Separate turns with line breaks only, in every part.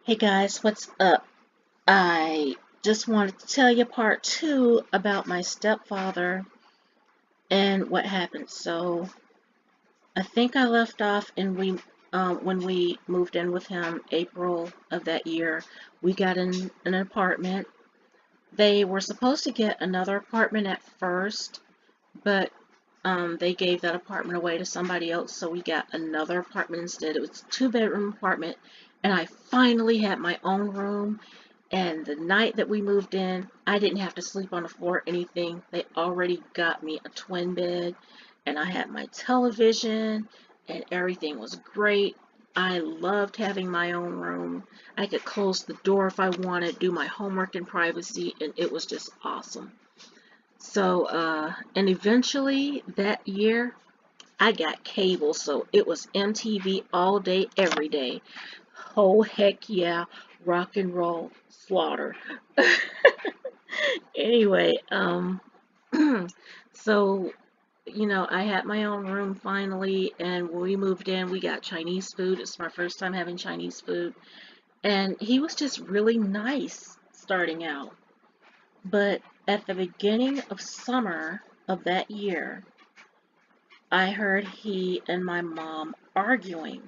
Hey guys, what's up? I just wanted to tell you part two about my stepfather and what happened. So I think I left off and when we moved in with him April of that year, we got in an apartment. They were supposed to get another apartment at first, but they gave that apartment away to somebody else, so we got another apartment instead. It was a two-bedroom apartment, and I finally had my own room. And the night that we moved in, I didn't have to sleep on the floor or anything. They already got me a twin bed, and I had my television, and everything was great. I loved having my own room. I could close the door if I wanted, do my homework in privacy, and it was just awesome. So, and eventually that year, I got cable, so it was MTV all day, every day. Oh, heck yeah, rock and roll slaughter. Anyway, so, I had my own room finally, and when we moved in, we got Chinese food. It's my first time having Chinese food, and he was just really nice starting out. But at the beginning of summer of that year, I heard he and my mom arguing.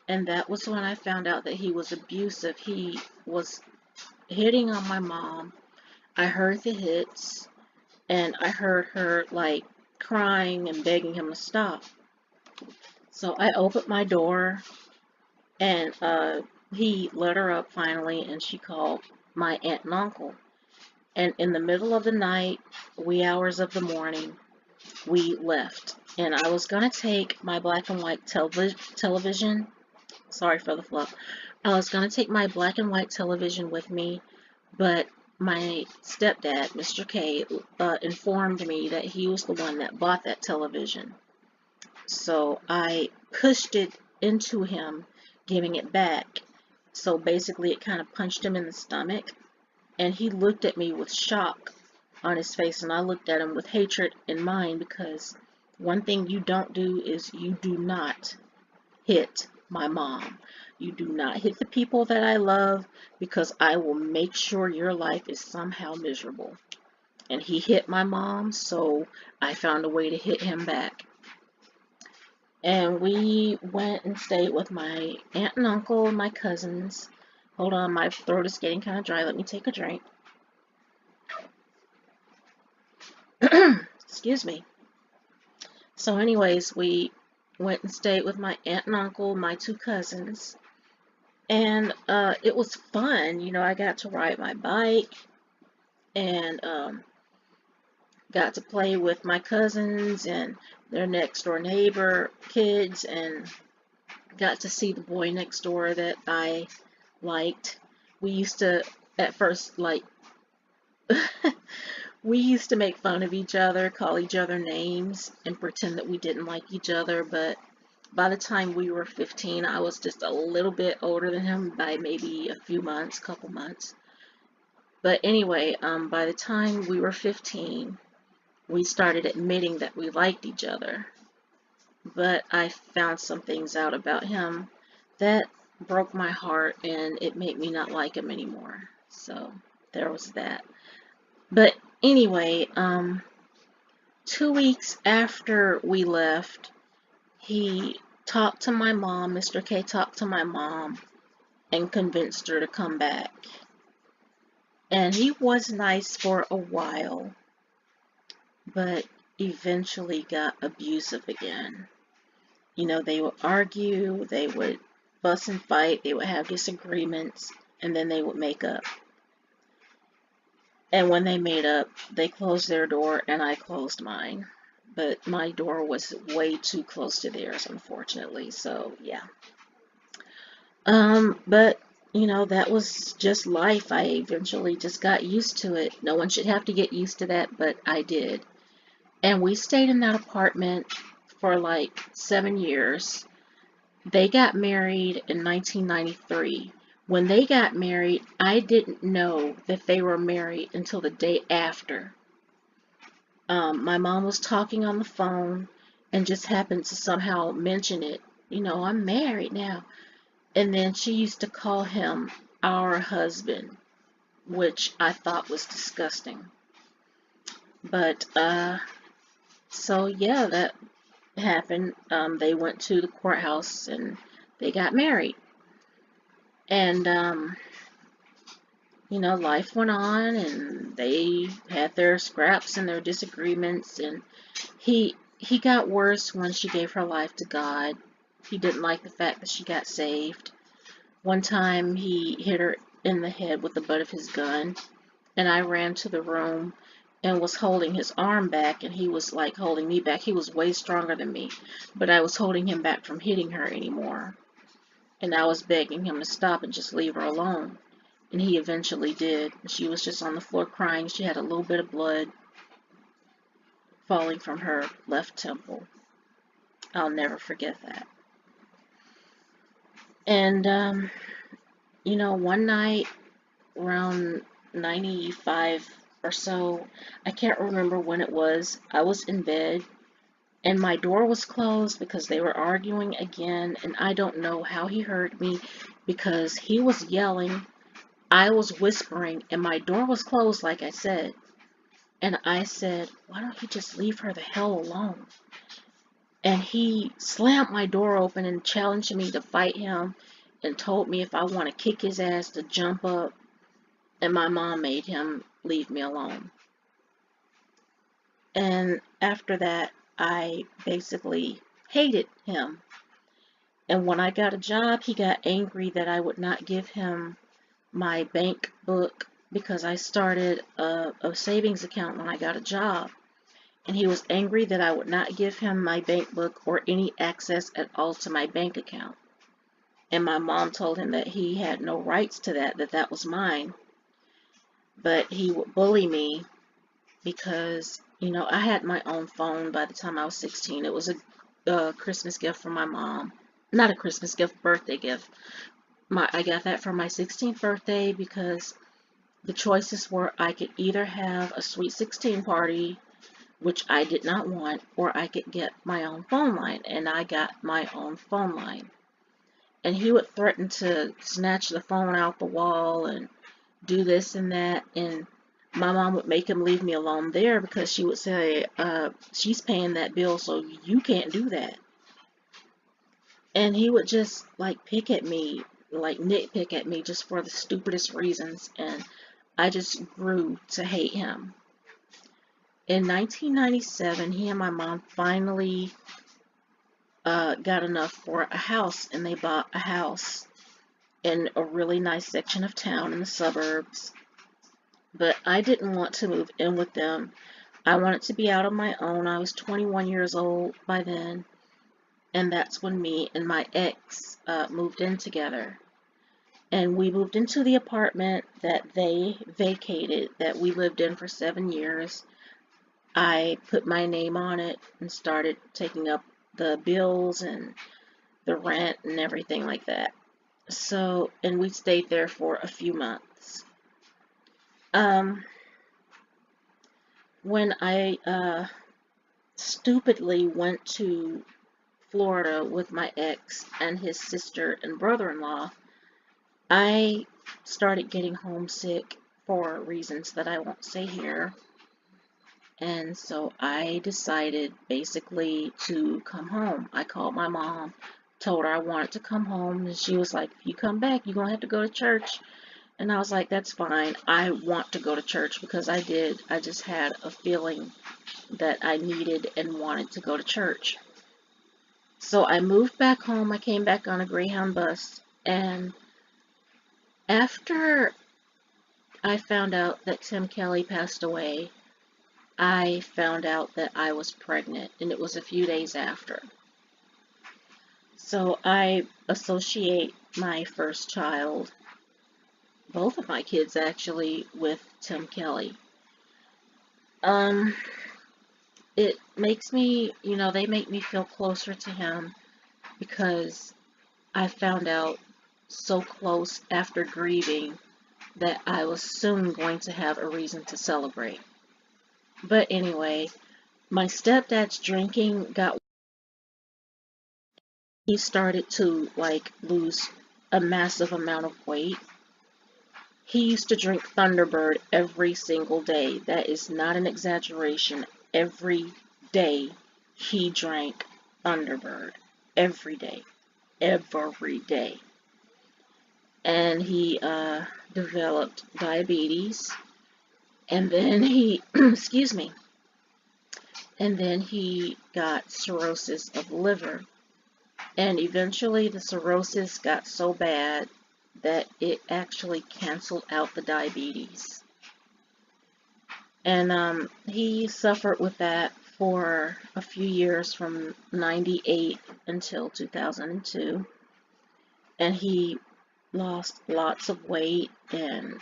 And that was when I found out that he was abusive. He was hitting on my mom. I heard the hits, and I heard her like crying and begging him to stop. So I opened my door, and he let her up finally, and she called my aunt and uncle. And in the middle of the night, wee hours of the morning, we left. And I was going to take my black and white television. Sorry for the fluff. I was going to take my black and white television with me, but my stepdad, Mr. K, informed me that he was the one that bought that television. So I pushed it into him, giving it back. So basically, it kind of punched him in the stomach, and he looked at me with shock on his face, and I looked at him with hatred in mind because one thing you don't do is you do not hit my mom. You do not hit the people that I love because I will make sure your life is somehow miserable. And he hit my mom, so I found a way to hit him back. And we went and stayed with my aunt and uncle and my cousins. Hold on, my throat is getting kind of dry. Let me take a drink. Excuse me. So anyways, we went and stayed with my aunt and uncle, my two cousins, and it was fun. I got to ride my bike and got to play with my cousins and their next door neighbor kids, and got to see the boy next door that I liked. We used to, at first, like, we used to make fun of each other, call each other names, and pretend that we didn't like each other, but by the time we were 15, I was just a little bit older than him by maybe a few months, couple months. But anyway, by the time we were 15, we started admitting that we liked each other. But I found some things out about him that broke my heart, and it made me not like him anymore. So there was that. But anyway, 2 weeks after we left, he talked to my mom. Mr. K talked to my mom and convinced her to come back. And he was nice for a while, but eventually got abusive again. They would argue, they would fuss and fight, they would have disagreements, and then they would make up. And when they made up, they closed their door and I closed mine. But my door was way too close to theirs, unfortunately. So, yeah. But, that was just life. I eventually just got used to it. No one should have to get used to that, but I did. And we stayed in that apartment for like 7 years. They got married in 1993. When they got married, I didn't know that they were married until the day after. My mom was talking on the phone and just happened to somehow mention it. I'm married now. And then she used to call him our husband, which I thought was disgusting. But, so yeah, that happened. They went to the courthouse and they got married. And, life went on and they had their scraps and their disagreements. And he got worse when she gave her life to God. He didn't like the fact that she got saved. One time he hit her in the head with the butt of his gun, and I ran to the room and was holding his arm back, and he was like holding me back. He was way stronger than me, but I was holding him back from hitting her anymore. And I was begging him to stop and just leave her alone. And he eventually did. She was just on the floor crying. She had a little bit of blood falling from her left temple. I'll never forget that. And, one night around 95 or so, I can't remember when it was, I was in bed and my door was closed because they were arguing again, and I don't know how he heard me because he was yelling, I was whispering, and my door was closed like I said. And I said, why don't you just leave her the hell alone? And he slammed my door open and challenged me to fight him and told me if I want to kick his ass to jump up. And my mom made him leave me alone. And after that, I basically hated him. And when I got a job, he got angry that I would not give him my bank book because I started a savings account when I got a job. And he was angry that I would not give him my bank book or any access at all to my bank account. And my mom told him that he had no rights to that, that was mine. But he would bully me because, I had my own phone by the time I was 16. It was a Christmas gift from my mom. Not a Christmas gift, birthday gift. I got that for my 16th birthday because the choices were I could either have a sweet 16 party, which I did not want, or I could get my own phone line, and I got my own phone line. And he would threaten to snatch the phone out the wall and do this and that, and my mom would make him leave me alone there because she would say, she's paying that bill, so you can't do that. And he would just like pick at me, like nitpick at me just for the stupidest reasons, and I just grew to hate him. In 1997, he and my mom finally got enough for a house, and they bought a house in a really nice section of town in the suburbs. But I didn't want to move in with them. I wanted to be out on my own. I was 21 years old by then, and that's when me and my ex moved in together. And we moved into the apartment that they vacated, that we lived in for 7 years. I put my name on it and started taking up the bills and the rent and everything like that. So, and we stayed there for a few months. When I stupidly went to Florida with my ex and his sister and brother-in-law, I started getting homesick for reasons that I won't say here. And so I decided basically to come home. I called my mom, told her I wanted to come home, and she was like, if you come back, you're going to have to go to church. And I was like, that's fine. I want to go to church because I did. I just had a feeling that I needed and wanted to go to church. So I moved back home. I came back on a Greyhound bus. And after I found out that Tim Kelly passed away, I found out that I was pregnant, and it was a few days after. So I associate my first child, both of my kids actually, with Tim Kelly. It makes me, they make me feel closer to him because I found out so close after grieving that I was soon going to have a reason to celebrate. But anyway, my stepdad's drinking got, he started to like lose a massive amount of weight. He used to drink Thunderbird every single day. That is not an exaggeration. Every day he drank Thunderbird. Every day. Every day. And he developed diabetes. And then he, excuse me, and then he got cirrhosis of liver. And eventually the cirrhosis got so bad that it actually canceled out the diabetes. And he suffered with that for a few years from 98 until 2002. And he lost lots of weight, and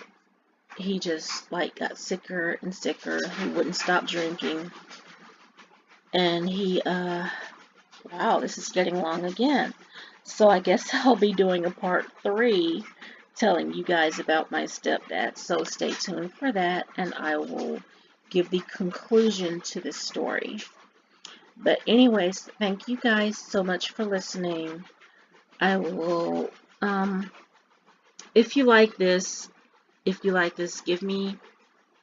he just like got sicker and sicker. He wouldn't stop drinking. And he, wow, this is getting long again. So I guess I'll be doing a part 3 telling you guys about my stepdad. So stay tuned for that, and I will give the conclusion to this story. But anyways, thank you guys so much for listening. I will, if you like this, give me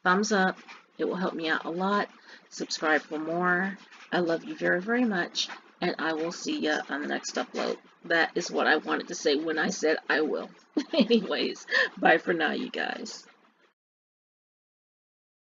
thumbs up. It will help me out a lot. Subscribe for more. I love you very, very much, and I will see you on the next upload. That is what I wanted to say when I said I will. Anyways, bye for now, you guys.